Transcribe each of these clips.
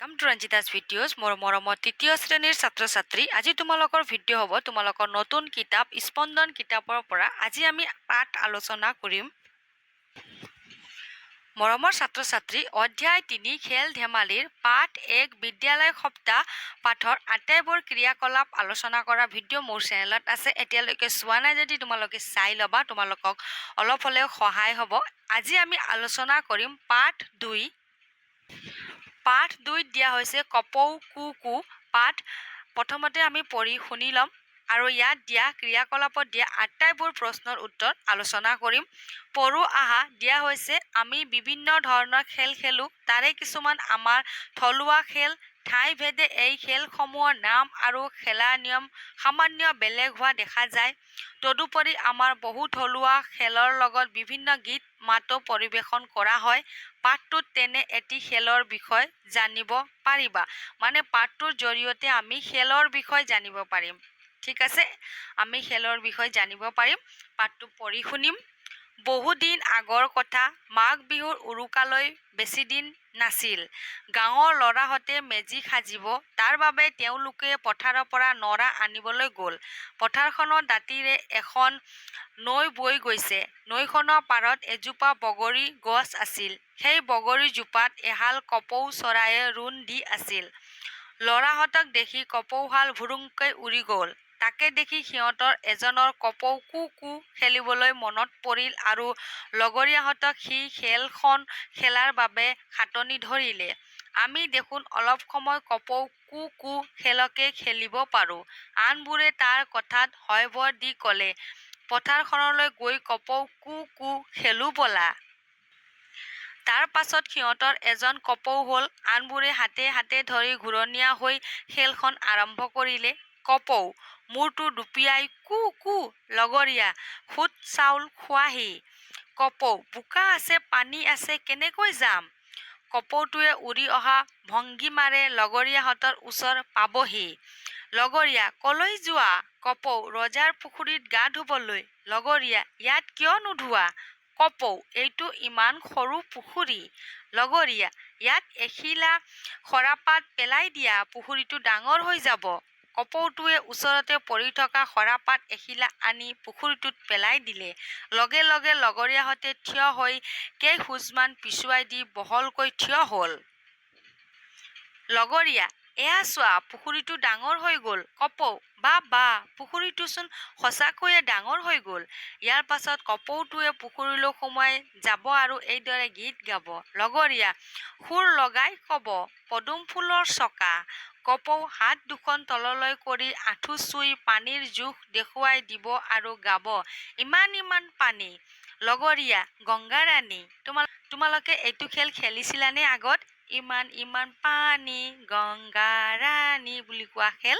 Welcome to ৰঞ্জিতাছ videos. মোৰ মৰমৰ তৃতীয় শ্ৰেণীৰ ছাত্ৰ ছাত্ৰী, আজি তোমালোকৰ ভিডিঅ' হ'ব তোমালোকৰ নতুন কিতাপ স্পন্দন কিতাপৰ পৰা। আজি আমি পাঠ আলোচনা কৰিম। মৰমৰ ছাত্ৰ ছাত্ৰী, অধ্যায় 3 খেল ধেমালিৰ পাঠ 1 বিদ্যালয় সপ্তাহ পাঠৰ আটাইবোৰ ক্ৰিয়াকলাপ আলোচনা কৰা ভিডিঅ' মোৰ চেনেলত আছে। এতিয়ালৈকে চোৱা নাই যদি তোমালোকে চাই ল'বা, তোমালোকক অলপ হ'লেও সহায় হ'ব। আজি আমি আলোচনা কৰিম পাঠ 2। পাঠ 2ত দিয়া হৈছে কপৌ কু কু। পাঠ প্ৰথমতে আমি পঢ়ি শুনি ল'ম আৰু ইয়াত দিয়া ক্ৰিয়াকলাপত দিয়া আটাইবোৰ প্ৰশ্নৰ উত্তৰ আলোচনা কৰিম। পঢ়ো আহা। দিয়া হৈছে আমি বিভিন্ন ধৰণৰ খেল খেলোঁ, তাৰে কিছুমান আমাৰ থলুৱা খেল। ঠাইভেদে এই খেলসমূহৰ নাম আৰু খেলাৰ নিয়ম সামান্য বেলেগ হোৱা দেখা যায়। তদুপৰি আমাৰ বহু থলুৱা খেলৰ লগত বিভিন্ন গীত মাতো পৰিৱেশন কৰা হয়। পাঠটোত তেনে এটি খেলৰ বিষয়ে জানিব পাৰিবা। মানে পাঠটোৰ জৰিয়তে আমি খেলৰ বিষয়ে জানিব পাৰিম। ঠিক আছে, আমি খেলৰ বিষয়ে জানিব পাৰিম। পাঠটো পঢ়ি শুনিম। বহুদিন আগৰ কথা, মাঘ বিহুৰ উৰুকালৈ বেছি দিন নাছিল। গাঁৱৰ ল'ৰাহঁতে মেজি সাজিব, তাৰ বাবে তেওঁলোকে পথাৰৰ পৰা নৰা আনিবলৈ গ'ল। পথাৰখনৰ দাঁতিৰে এখন নৈ বৈ গৈছে। নৈখনৰ পাৰত এজোপা বগৰী গছ আছিল। সেই বগৰীজোপাত এহাল কপৌ চৰায়ে ৰোণ দি আছিল। ল'ৰাহঁতক দেখি কপৌহাল ভুৰুংকৈ উৰি গ'ল। তাকে দেখি সিহঁতৰ এজনৰ কপৌ কু কু খেলিবলৈ মনত পৰিল আৰু লগৰীয়াহঁতক সি খেলখন খেলাৰ বাবে খাটনি ধৰিলে। আমি দেখোন অলপ সময় কপৌ কু কু খেলকে খেলিব পাৰোঁ। আনবোৰে তাৰ কথাত হয়ভৰ দি ক'লে, পথাৰখনলৈ গৈ কপৌ কু কু খেলোঁ ব'লা। তাৰ পাছত সিহঁতৰ এজন কপৌ হ'ল। আনবোৰে হাতে হাতে ধৰি ঘূৰণীয়া হৈ খেলখন আৰম্ভ কৰিলে। কপৌ মূৰটো দুপিয়াই কু কু। লগৰীয়া, খুদ চাউল খোৱাহি। কপৌ, বোকা আছে পানী আছে কেনেকৈ যাম। কপৌটোৱে উৰি অহা ভংগীমাৰে লগৰীয়াহঁতৰ ওচৰ পাবহি। লগৰীয়া, কলৈ যোৱা। কপৌ, ৰজাৰ পুখুৰীত গা ধুবলৈ। লগৰীয়া, ইয়াত কিয় নোধোৱা। কপৌ, এইটো ইমান সৰু পুখুৰী। লগৰীয়া, ইয়াত এখিলা সৰাপাত পেলাই দিয়া, পুখুৰীটো ডাঙৰ হৈ যাব। কপৌটোৱে ওচৰতে পৰি থকা সৰাপাত এখিলা আনি পুখুৰীটোত পেলাই দিলে। লগে লগে লগৰীয়াহঁতে থিয় হৈ কেইখোজমান পিছুৱাই দি বহলকৈ থিয় হ'ল। লগৰীয়া, এয়া চোৱা, পুখুৰীটো ডাঙৰ হৈ গ'ল। কপৌ, বাহ বাহ, পুখুৰীটোচোন সঁচাকৈয়ে ডাঙৰ হৈ গ'ল। ইয়াৰ পাছত কপৌটোৱে পুখুৰীলৈ সোমাই যাব আৰু এইদৰে গীত গাব। লগৰীয়া, সুৰ লগাই ক'ব, পদুম ফুলৰ চকা। কপৌ হাত দুখন তললৈ কৰি আঁঠু চুই পানীৰ জোখ দেখুৱাই দিব আৰু গাব, ইমান ইমান পানী। লগৰীয়া, গংগাৰাণী। তোমালোকে এইটো খেল খেলিছিলানে আগত? ইমান ইমান পানী গংগাৰাণী বুলি কোৱা খেল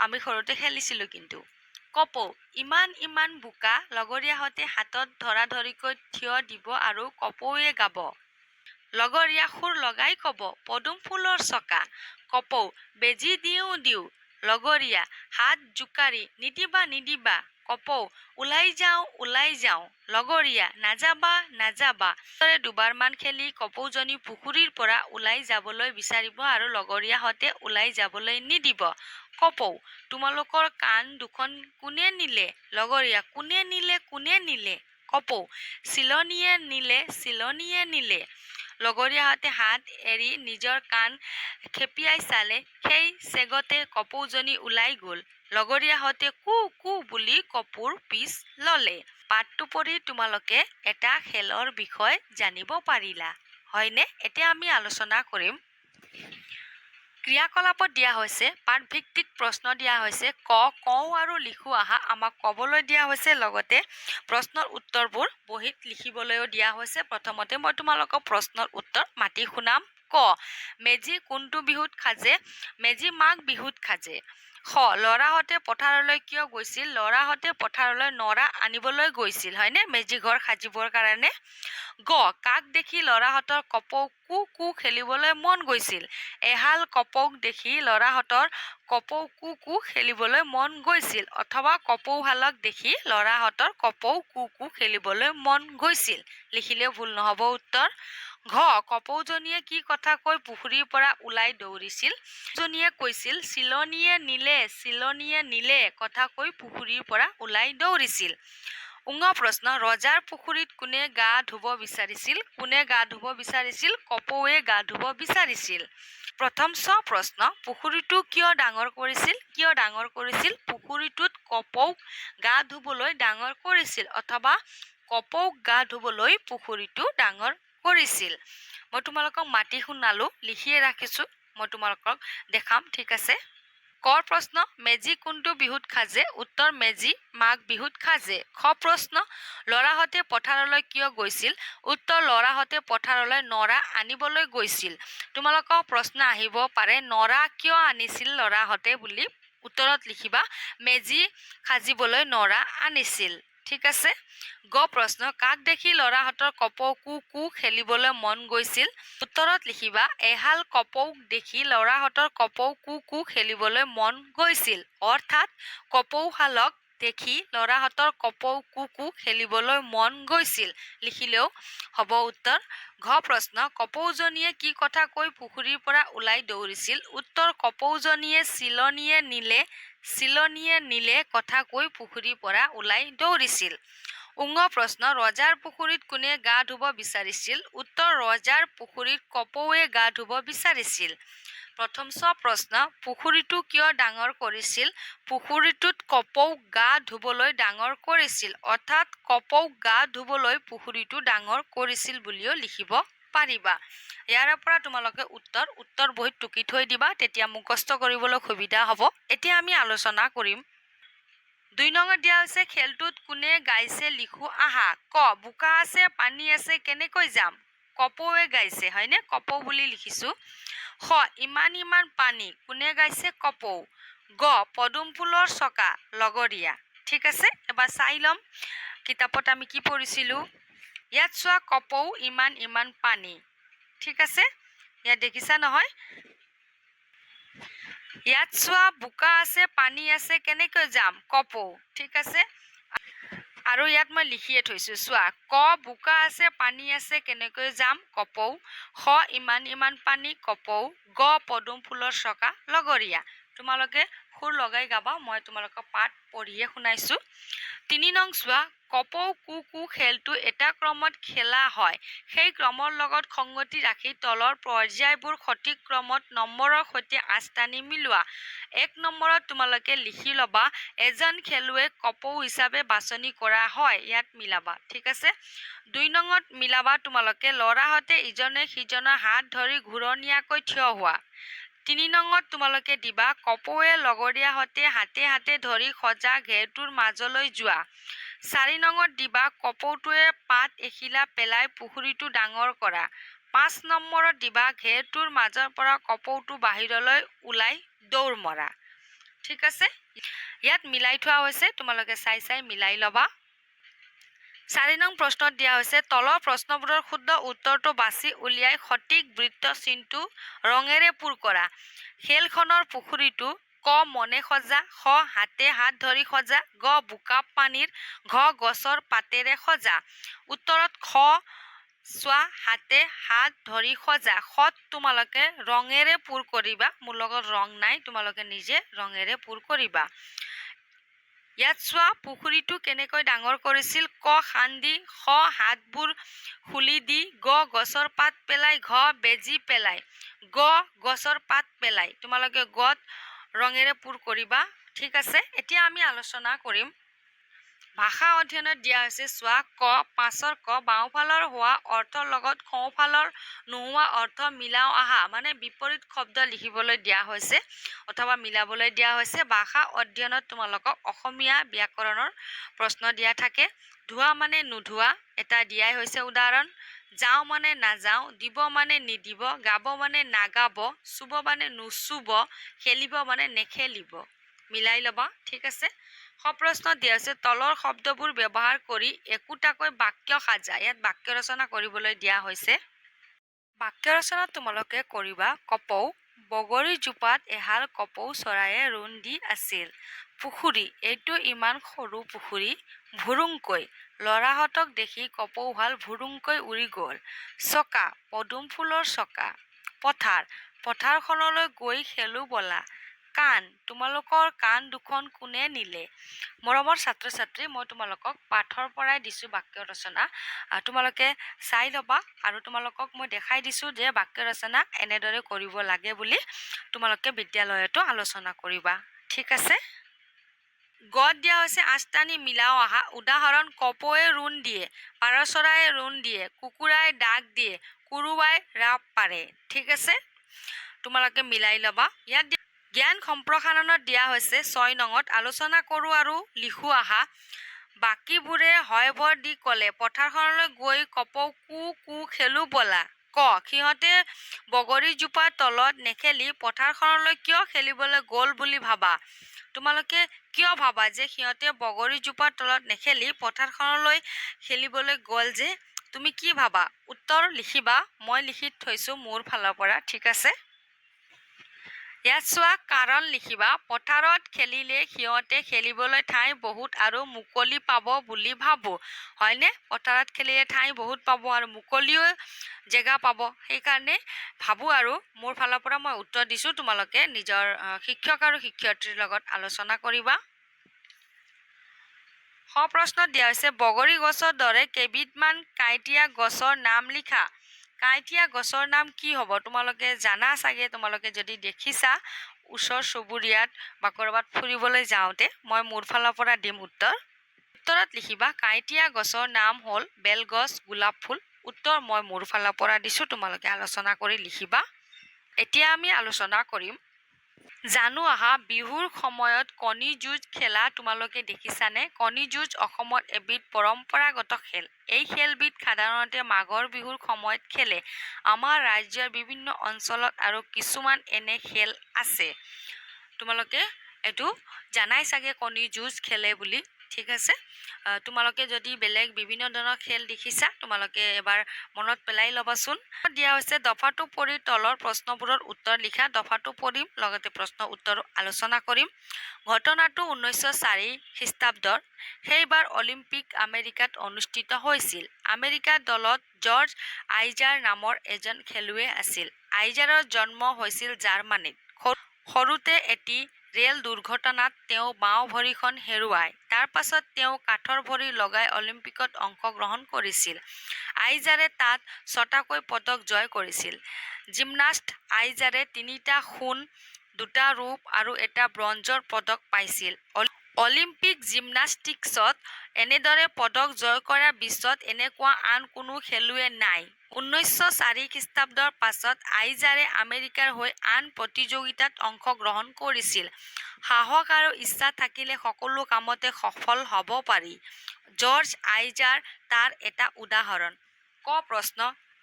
আমি সৰুতে খেলিছিলোঁ কিন্তু। কপৌ, ইমান ইমান বোকা। লগৰীয়াহঁতে হাতত ধৰাধৰিকৈ থিয় দিব আৰু কপৌৱে গাব। লগৰীয়া সুৰ লগাই ক'ব, পদুম ফুলৰ চকা। কপৌ, বেজি দিওঁ দিওঁ। লগৰীয়া হাত জোকাৰি, নিদিবা নিদিবা। কপৌ, ওলাই যাওঁ ওলাই যাওঁ। লগৰীয়া, নাযাবা নাযাবা। দুবাৰমান খেলি কপৌজনী পুখুৰীৰ পৰা ওলাই যাবলৈ বিচাৰিব আৰু লগৰীয়াহঁতে ওলাই যাবলৈ নিদিব। কপৌ, তোমালোকৰ কাণ দুখন কোনে নিলে। লগৰীয়া, কোনে নিলে কোনে নিলে। কপৌ, চিলনীয়ে নিলে চিলনীয়ে নিলে। লগৰীয়াহঁতে হাত এৰি নিজৰ কাণ খেপিয়াই চালে, সেই চেগতে কপৌজনী ওলাই গ'ল। লগৰীয়াহঁতে কু কু বুলি কপৌৰ পিছ ল'লে। পাঠটো পঢ়ি তোমালোকে এটা খেলৰ বিষয়ে জানিব পাৰিলা, হয়নে? এতিয়া আমি আলোচনা কৰিম। ক্ৰিয়াকলাপত দিয়া হৈছে পাঠভিত্তিক প্ৰশ্ন দিয়া হৈছে। কওঁ আৰু লিখো আহা আমাক ক'বলৈ দিয়া হৈছে, লগতে প্ৰশ্নৰ উত্তৰবোৰ বহীত লিখিবলৈও দিয়া হৈছে। প্ৰথমতে মই তোমালোকক প্ৰশ্নৰ উত্তৰ মাতি শুনাম। মেজি কোনটো বিহুত সাজে? মেজি মাঘ বিহুত সাজে। ল'ৰাহঁতে পথাৰলৈ কিয় গৈছিল? ল'ৰাহঁতে পথাৰলৈ নৰা আনিবলৈ গৈছিল, হয়নে, মেজি ঘৰ সাজিবৰ কাৰণে। কাক দেখি ল'ৰাহঁতৰ কপৌ কু কু খেলিবলৈ মন গৈছিল? এহাল কপৌক দেখি ল'ৰাহঁতৰ কপৌ কু কু খেলিবলৈ মন গৈছিল, অথবা কপৌহালক দেখি ল'ৰাহঁতৰ কপৌ কু কু খেলিবলৈ মন গৈছিল। লিখিলেও ভুল নহ'ব উত্তৰ। ঘ কপৌজনীয়ে কি কথা কৈ পুখুৰীৰ পৰা ওলাই দৌৰিছিল জনীয়ে কৈছিল চিলনীয়ে নিলে কথা কৈ পুখুৰীৰ পৰা ওলাই দৌৰিছিল প্ৰশ্ন ৰজাৰ পুখুৰীত কোনে গা ধুব বিচাৰিছিল কপৌৱে গা ধুব বিচাৰিছিল প্ৰথম প্ৰশ্ন পুখুৰীটো কিয় ডাঙৰ কৰিছিল পুখুৰীটোত কপৌক গা ধুবলৈ ডাঙৰ কৰিছিল অথবা কপৌক গা ধুবলৈ পুখুৰীটো ডাঙৰ কৰিছিল মই তোমালোকক মাতি শুনালো লিখিয়ে ৰাখিছো মই তোমালোকক দেখাম ঠিক আছে কৰ প্ৰশ্ন মেজি কোনটো বিহুত খাজে উত্তৰ মেজি মাঘ বিহুত খাজে খ প্ৰশ্ন লৰাহতে পথাৰলৈ কিয় গৈছিল উত্তৰ লৰাহতে পথাৰলৈ নৰা আনিবলৈ গৈছিল তোমালোকক প্ৰশ্ন আহিব পাৰে নৰা কিয় আনিছিল লৰাহতে বুলি উত্তৰত লিখিবা মেজি খাজিবলৈ নৰা আনিছিল ঠিক আছে গ প্ৰশ্ন কাক দেখি লৰাহতৰ কপৌ কু খেলিবলৈ মন গৈছিল উত্তৰত লিখিবা এহাল কপৌক দেখি লৰাহতৰ কপৌ কু খেলিবলৈ মন গৈছিল অৰ্থাৎ কপৌশালক দেখি লৰাহতৰ কপৌ কু খেলিবলৈ মন গৈছিল লিখিলেও হ'ব উত্তৰ ঘ প্ৰশ্ন কপৌজনীয়ে কি কথা কৈ পুখুৰীৰ পৰা ওলাই দৌৰিছিল উত্তৰ কপৌজনীয়ে চিলনীয়ে নিলে কথা কৈ পুখুৰীৰ পৰা ওলাই দৌৰিছিল প্ৰশ্ন ৰজাৰ পুখুৰীত কোনে গা ধুব বিচাৰিছিল উত্তৰ ৰজাৰ পুখুৰীত কপৌৱে গা ধুব বিচাৰিছিল প্ৰথম প্ৰশ্ন পুখুৰীটো কিয় ডাঙৰ কৰিছিল পুখুৰীটোত কপৌক গা ধুবলৈ ডাঙৰ কৰিছিল অৰ্থাৎ কপৌক গা ধুবলৈ পুখুৰীটো ডাঙৰ কৰিছিল বুলিও লিখিব পাৰিবা ইয়াৰ পৰা তোমালোকে উত্তৰ বহীত টুকি থৈ দিবা তেতিয়া মুখস্থ কৰিবলৈ সুবিধা হ'ব এতিয়া আমি আলোচনা কৰিম 2 নম্বৰ দিয়া হৈছে খেলটোত কোনে গাইছে লিখো আহা ক বোকা আছে পানী আছে কেনেকৈ যাম কপৌৱে গাইছে হয়নে কপৌ বুলি লিখিছো খ ইমান পানী কোনে গাইছে কপৌ গ পদুম ফুলৰ চকা লগৰীয়া ঠিক আছে এবাৰ চাই লম কিতাপত আমি কি পঢ়িছিলো ইয়াত চোৱা কপৌ ইমান পানী ঠিক আছে ইয়াত দেখিছা নহয় ইয়াত চোৱা বোকা আছে পানী আছে কেনেকৈ যাম কপৌ ঠিক আছে আৰু ইয়াত মই লিখিয়ে থৈছো চোৱা ক বোকা আছে পানী আছে কেনেকৈ যাম কপৌ খ ইমান পানী কপৌ গ পদুম ফুলৰ চকা লগৰীয়া তোমালোকে সুৰ লগাই গাবা মই তোমালোকক পাঠ পঢ়িয়ে শুনাইছো 3 নং চোৱা কপৌ কু খেলটো এটা ক্ৰমত খেলা হয় সেই ক্ৰমৰ লগত সংগতি ৰাখি তলৰ পৰ্যায়বোৰ সঠিক ক্ৰমত নম্বৰৰ সৈতে আস্থানি মিলোৱা 1 নম্বৰত তোমালোকে লিখি লবা এজন খেলুৱৈ কপৌ হিচাপে বাছনি কৰা হয় ইয়াত মিলাবা ঠিক আছে 2 নঙত মিলাবা তোমালোকে লৰাহতে ইজনে সিজনৰ হাত ধৰি ঘূৰণীয়াকৈ থিয় হোৱা 3 নঙত তোমালোকে দিবা কপৌৱে লগৰীয়াহতে হাতে ধৰি সজা ঘেৰটোৰ মাজলৈ যোৱা 4 নঙত দিবা কপৌটোৱে পাত এখিলা পেলাই পুখুৰীটো ডাঙৰ কৰা 5 নম্বৰত দিবা ঘেৰটোৰ মাজৰ পৰা কপৌটো বাহিৰলৈ ওলাই দৌৰ মৰা ঠিক আছে ইয়াত মিলাই থোৱা হৈছে তোমালোকে চাই মিলাই লবা 4 নং প্ৰশ্নত দিয়া হৈছে তলৰ প্ৰশ্নবোৰৰ শুদ্ধ উত্তৰটো বাছি উলিয়াই সঠিক বৃত্ত চিনটো ৰঙেৰে পূৰ কৰা খেলখনৰ পুখুৰীটো ক মনে সজা খ হাতে হাত ধৰি সজা গ বোকা পানীৰ ঘ গছৰ পাতেৰে সজা উত্তৰত খ চোৱা হাতে হাত ধৰি সজা খত তোমালোকে ৰঙেৰে পূৰ কৰিবা মোৰ লগত ৰং নাই তোমালোকে নিজে ৰঙেৰে পূৰ কৰিবা ইয়াত চোৱা পুখুৰীটো কেনেকৈ ডাঙৰ কৰিছিল ক খান্দি খ হাতবোৰ খুলি দি গ গছৰ পাত পেলাই ঘ বেজি পেলাই গ গছৰ পাত পেলাই তোমালোকে গত ৰঙেৰে পূৰ কৰিবা ঠিক আছে এতিয়া আমি আলোচনা কৰিম ভাষা অধ্যয়নত দিয়া হৈছে চোৱা ক 5ৰ ক বাওঁফালৰ হোৱা অৰ্থৰ লগত সোঁফালৰ নোহোৱা অৰ্থ মিলাও আহা মানে বিপৰীত শব্দ লিখিবলৈ দিয়া হৈছে অথবা মিলাবলৈ দিয়া হৈছে ভাষা অধ্যয়নত তোমালোকক অসমীয়া ব্যাকৰণৰ প্ৰশ্ন দিয়া থাকে ধোৱা মানে নুধোৱা এটা দিয়াই হৈছে উদাহৰণ যাও মানে নাযাও দিব মানে নিদিব গাব মানে নাগাব চুব মানে নুচুব খেলিব মানে নেখেলিব মিলাই লবা ঠিক আছে প্ৰশ্ন দিয়া আছে তলৰ শব্দবোৰ ব্যৱহাৰ কৰি একোটাকৈ বাক্য সাজা ইয়াত বাক্য ৰচনা কৰিবলৈ দিয়া হৈছে বাক্য ৰচনা তোমালোকে কৰিবা কপৌ বগৰী জোপাত এহাল কপৌ চৰায়ে ৰুণ দি আছিল পুখুৰী এইটো ইমান সৰু পুখুৰী ভুৰুংকৈ ল'ৰাহঁতক দেখি কপৌহাল ভুৰুংকৈ উৰি গ'ল। চকা, পদুম ফুলৰ চকা। পথাৰখনলৈ গৈ খেলো ব'লা। কাণ, তোমালোকৰ কাণ দুখন কোনে নিলে? মৰমৰ ছাত্ৰ ছাত্ৰী, মই তোমালোকক পাঠৰ পৰাই দিছোঁ বাক্য ৰচনা। তোমালোকে চাই ল'বা আৰু তোমালোকক মই দেখাই দিছোঁ যে বাক্য ৰচনা এনেদৰে কৰিব লাগে বুলি তোমালোকে বিদ্যালয়তো আলোচনা কৰিবা। ঠিক আছে? গত দিয়া হৈছে আঠটানি মিলাও আহা। উদাহৰণ: কপৌৱে ৰোণ দিয়ে, পাৰ চৰাইয়ে ৰোণ দিয়ে, কুকুৰাই ডাক দিয়ে, কুৰুৱাই ৰাপ পাৰে। ঠিক আছে? তোমালোকে মিলাই ল'বা। ইয়াত জ্ঞান সম্প্ৰসাৰণত দিয়া হৈছে 6 নঙত আলোচনা কৰোঁ আৰু লিখোঁ আহা। বাকীবোৰে হয়ভৰ দি ক'লে, পথাৰখনলৈ গৈ কপৌ কু কু খেলো ব'লা। ক, সিহঁতে বগৰীজোপাৰ তলত নেখেলি পথাৰখনলৈ কিয় খেলিবলৈ গ'ল বুলি ভাবা? তোমালোকে কিয় ভাবা যে সিহঁতে বগৰীজোপাৰ তলত নেখেলি পথাৰখনলৈ খেলিবলৈ গ'ল যে? তুমি কি ভাবা? উত্তৰ লিখিবা। মই লিখি থৈছোঁ মোৰ ফালৰ পৰা। ঠিক আছে? ইয়াত চোৱা, কাৰণ লিখিবা। পথাৰত খেলিলে সিহঁতে খেলিবলৈ ঠাই বহুত আৰু মুকলি পাব বুলি ভাবোঁ। হয়নে? পথাৰত খেলিলে ঠাই বহুত পাব আৰু মুকলিও জেগা পাব। সেইকাৰণে ভাবোঁ আৰু মোৰ ফালৰ পৰা মই উত্তৰ দিছোঁ। তোমালোকে নিজৰ শিক্ষক আৰু শিক্ষয়িত্ৰীৰ লগত আলোচনা কৰিবা। প্ৰশ্নত দিয়া হৈছে বগৰী গছৰ দৰে কেইবিধমান কাঁইটীয়া গছৰ নাম লিখা। কাঁইটীয়া গছৰ নাম কি হ'ব? তোমালোকে জানা চাগে, তোমালোকে যদি দেখিছা ওচৰ চুবুৰীয়াত বা ক'ৰবাত ফুৰিবলৈ যাওঁতে। মই মোৰ ফালৰ পৰা দিম উত্তৰ। উত্তৰত লিখিবা কাঁইটীয়া গছৰ নাম হ'ল বেলগছ, গোলাপ ফুল। উত্তৰ মই মোৰ ফালৰ পৰা দিছোঁ। তোমালোকে আলোচনা কৰি লিখিবা। এতিয়া আমি আলোচনা কৰিম। জানো আহা, বিহুৰ সময়ত কণী যুঁজ খেলা তোমালোকে দেখিছানে? কণী যুঁজ অসমত এবিধ পৰম্পৰাগত খেল। এই খেলবিধ সাধাৰণতে মাঘৰ বিহুৰ সময়ত খেলে। আমাৰ ৰাজ্যৰ বিভিন্ন অঞ্চলত আৰু কিছুমান এনে খেল আছে। তোমালোকে এইটো জানাই চাগে কণী যুঁজ খেলে বুলি। ঠিক আছে? তোমালোকে যদি বেলেগ বিভিন্ন ধৰণৰ খেল দেখিছা, তোমালোকে এবাৰ মনত পেলাই ল'বাচোন। দিয়া হৈছে দফাটো পঢ়ি তলৰ প্ৰশ্নবোৰৰ উত্তৰ লিখা। দফাটো পঢ়িম, লগতে প্ৰশ্ন উত্তৰ আলোচনা কৰিম। ঘটনাটো 1904 খ্ৰীষ্টাব্দৰ। সেইবাৰ অলিম্পিক আমেৰিকাত অনুষ্ঠিত হৈছিল। আমেৰিকাৰ দলত জৰ্জ আইজাৰ নামৰ এজন খেলুৱৈ আছিল। আইজাৰৰ জন্ম হৈছিল জাৰ্মানীত। সৰুতে এটি ৰেল দুৰ্ঘটনাত তেওঁ বাওঁ ভৰিখন হেৰুৱায়। তাৰ পাছত তেওঁ কাঠৰ ভৰি লগাই অলিম্পিকত অংশগ্ৰহণ কৰিছিল। আইজাৰে তাত 6টাকৈ পদক জয় কৰিছিল। জিমনাষ্ট আইজাৰে 3টা সোণ, 2টা ৰূপ আৰু 1টা ব্ৰঞ্জৰ পদক পাইছিল। অলিম্পিক জিমনাষ্টিক্সত এনেদৰে পদক জয় কৰা বিশ্বত এনেকুৱা আন কোনো খেলুৱৈ নাই। 1904 খ্ৰীষ্টাব্দৰ পাছত আইজাৰে আমেৰিকাৰ হৈ আন প্ৰতিযোগিতাত অংশগ্ৰহণ কৰিছিল। সাহস আৰু ইচ্ছা থাকিলে সকলো কামতে সফল হ'ব পাৰি। জৰ্জ আইজাৰ তাৰ এটা উদাহৰণ। ক প্ৰশ্ন: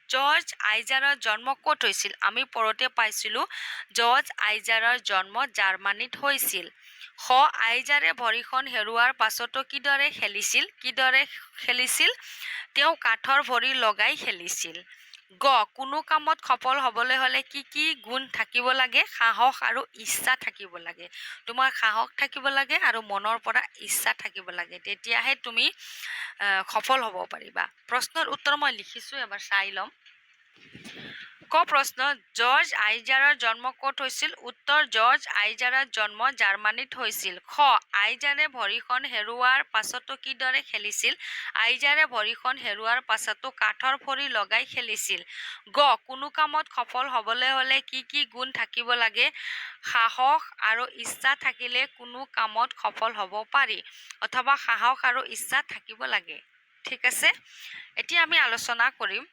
জৰ্জ আইজাৰৰ জন্ম ক'ত হৈছিল? আমি পঢ়োতে পাইছিলোঁ জৰ্জ আইজাৰৰ জন্ম জাৰ্মানীত হৈছিল। আইজাৰে ভৰিখন হেৰুওৱাৰ পাছতো কিদৰে খেলিছিল? তেওঁ কাঠৰ ভৰি লগাই খেলিছিল। কোনো কামত সফল হ'বলৈ হ'লে কি কি গুণ থাকিব লাগে? সাহস আৰু ইচ্ছা থাকিব লাগে। তোমাৰ সাহস থাকিব লাগে আৰু মনৰ পৰা ইচ্ছা থাকিব লাগে। তেতিয়াহে তুমি সফল হ'ব পাৰিবা। প্ৰশ্নৰ উত্তৰ মই লিখিছোঁ, এবাৰ চাই ল'ম। ক প্ৰশ্ন: জৰ্জ আইজাৰৰ জন্ম ক'ত হৈছিল? উত্তৰ: জৰ্জ আইজাৰৰ জন্ম জাৰ্মানীত হৈছিল। আইজাৰে ভৰিখন হেৰুওৱাৰ পাছতো কিদৰে খেলিছিল? আইজাৰে ভৰিখন হেৰুওৱাৰ পাছতো কাঠৰ ভৰি লগাই খেলিছিল। কোনো কামত সফল হ'বলৈ হ'লে কি কি গুণ থাকিব লাগে? সাহস আৰু ইচ্ছা থাকিলে কোনো কামত সফল হ'ব পাৰি, অথবা সাহস আৰু ইচ্ছা থাকিব লাগে। ঠিক আছে? এতিয়া আমি আলোচনা কৰিম।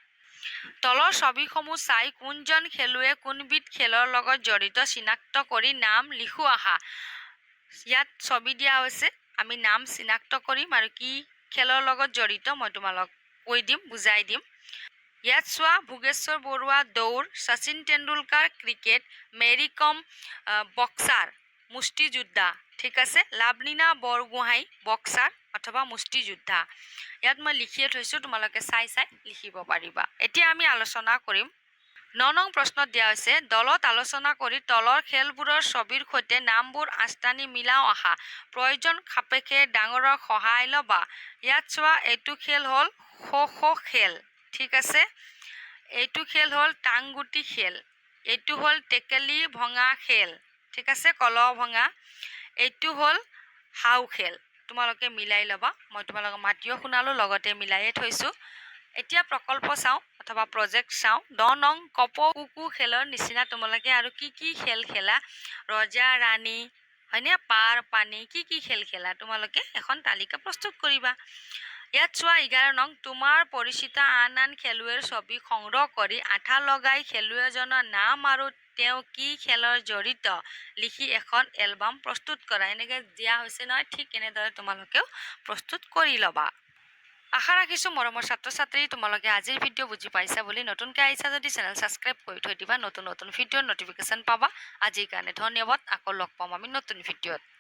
তলৰ ছবিসমূহ চাই কোনজন খেলুৱৈ কোনবিধ খেলৰ লগত জড়িত চিনাক্ত কৰি নাম লিখোঁ আহা। ইয়াত ছবি দিয়া হৈছে, আমি নাম চিনাক্ত কৰিম আৰু কি খেলৰ লগত জড়িত মই তোমালোক কৈ দিম, বুজাই দিম। ইয়াত চোৱা, ভোগেশ্বৰ বৰুৱা দৌৰ, শচীন তেণ্ডুলকাৰ ক্ৰিকেট, মেৰী কম বক্সাৰ, মুষ্টিযোদ্ধা। ঠিক আছে? লাভলীনা বৰগোহাঁই বক্সাৰ অথবা মুষ্টিযোদ্ধা। ইয়াত মই লিখিয়ে থৈছোঁ, তোমালোকে চাই লিখিব পাৰিবা। এতিয়া আমি আলোচনা কৰিম। ন নং প্ৰশ্নত দিয়া হৈছে দলত আলোচনা কৰি তলৰ খেলবোৰৰ ছবিৰ সৈতে নামবোৰ আস্তানি মিলাও আহা প্ৰয়োজন সাপেক্ষে ডাঙৰৰ সহায় ল'বা ইয়াত চোৱা এইটো খেল হ'ল খো খেল ঠিক আছে এইটো খেল হ'ল টাংগুটি খেল এইটো হ'ল টেকেলি ভঙা খেল ঠিক আছে কলহ ভঙা এইটো হ'ল হাউ খেল তোমালোকে মিলাই ল'বা মই তোমালোকক মাতিও শুনালোঁ লগতে মিলাইয়ে থৈছোঁ এতিয়া প্ৰকল্প চাওঁ অথবা প্ৰজেক্ট চাওঁ 10 নং কপৌ কুকু খেলৰ নিচিনা তোমালোকে আৰু কি কি খেল খেলা ৰজা ৰাণী হয়নে পাৰ পানী কি খেল খেলা তোমালোকে এখন তালিকা প্ৰস্তুত কৰিবা ইয়াত চোৱা 11 নং তোমাৰ পৰিচিত আন খেলুৱৈৰ ছবি সংগ্ৰহ কৰি আঠা লগাই খেলুৱৈজনৰ নাম আৰু তেওঁ কি খেলৰ জড়িত লিখি এখন এলবাম প্ৰস্তুত কৰা এনেকৈ দিয়া হৈছে নহয় ঠিক এনেদৰে তোমালোকেও প্ৰস্তুত কৰি ল'বা আশা ৰাখিছোঁ মৰমৰ ছাত্ৰ ছাত্ৰী তোমালোকে আজিৰ ভিডিঅ' বুজি পাইছা বুলি নতুনকৈ আহিছা যদি চেনেল ছাবস্ক্ৰাইব কৰি থৈ দিবা নতুন ভিডিঅ'ৰ নটিফিকেশ্যন পাবা আজিৰ কাৰণে ধন্যবাদ আকৌ লগ পাম আমি নতুন ভিডিঅ'ত